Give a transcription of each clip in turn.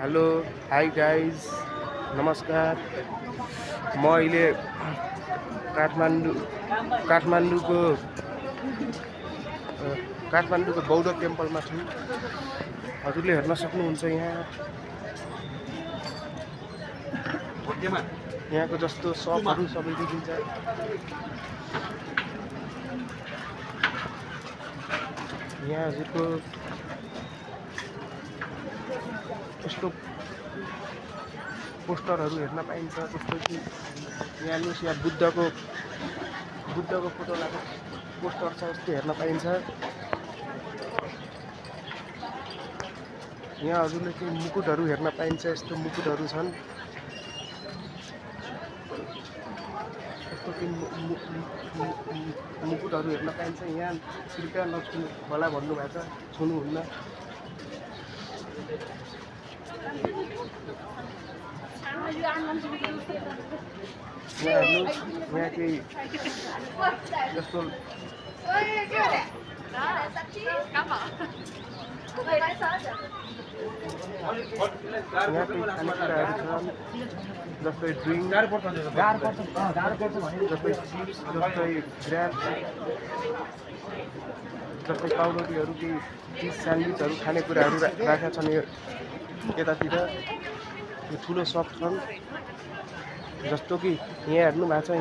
Hello hi guys नमस्कार। म अहिले काठमाडौँको बौद्ध टेम्पलमा छु। हजुरले हेर्न सक्नुहुन्छ यहाँको जस्तो सपहरू सबै देखिन्छ। यहाँ हजुरको यस्तो पोस्टरहरू हेर्न पाइन्छ, जस्तो कि यहाँ लुसिया बुद्धको फोटो लागेको पोस्टर छ, यस्तो हेर्न पाइन्छ। यहाँ हजुरले केही मुकुटहरू हेर्न पाइन्छ, यस्तो मुकुटहरू छन्। यस्तो केही मुकुटहरू हेर्न पाइन्छ। यहाँ कृपया नछुनु होला भन्नुभएको छ, छुनुहुन्न। यहाँ केही जस्तो यहाँ केही खानेकुराहरू छन्, जस्तै ड्रिङ्क, जस्तै चिप्स, जस्तै ग्राम, जस्तै पाउरोटीहरू, केही चिज स्यान्डविचहरू खानेकुराहरू राखेका छन्। यतातिर यो ठुलो सप छन्, जस्तो कि यहाँ हेर्नु भएको छ।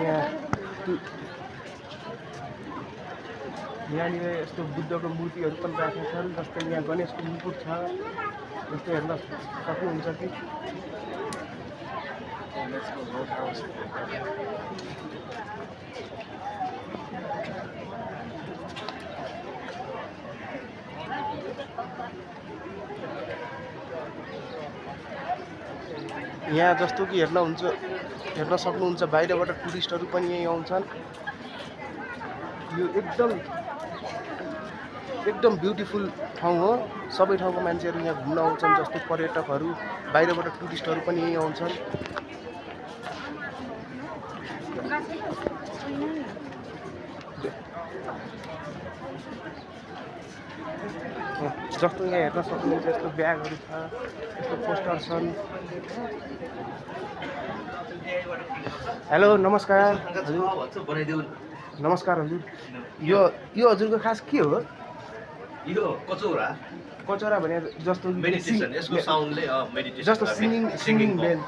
यहाँनिर यस्तो बुद्धको मूर्तिहरू पनि राखेका छन्, जस्तै यहाँ गणेशको मुकुट छ, जस्तो हेर्न सक्नुहुन्छ कि यहाँ जस्तो कि हेर्न सक्नुहुन्छ, बाहिरबाट टुरिस्टहरू पनि यहीँ आउँछन्। यो एकदम ब्युटिफुल ठाउँ हो। सबै ठाउँको मान्छेहरू यहाँ घुम्न आउँछन्, जस्तो पर्यटकहरू, बाहिरबाट टुरिस्टहरू पनि यहीँ आउँछन्। जस्तो यहाँ हेर्न सक्नुहुन्छ, यस्तो ब्यागहरू छ, यस्तो पोस्टर छन्। हेलो नमस्कार हजुर। नमस्कार हजुर। यो हजुरको खास के हो? यो कचौरा भने जस्तो मेडिटेसन, यसको साउन्डले मेडिटेसन, जस्तो सिङ्गिङ बेल।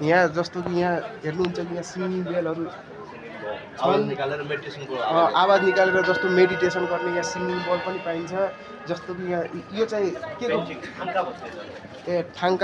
यहाँ जस्तो कि यहाँ हेर्नुहुन्छ कि यहाँ सिङ्गिङ बेलहरू आवाज निकालेर मेडिटेसनको आवाज निकालेर जस्तो मेडिटेसन गर्ने यहाँ सिङ्गिङ बल पनि पाइन्छ। जस्तो कि यहाँ यो चाहिँ के थाङ्का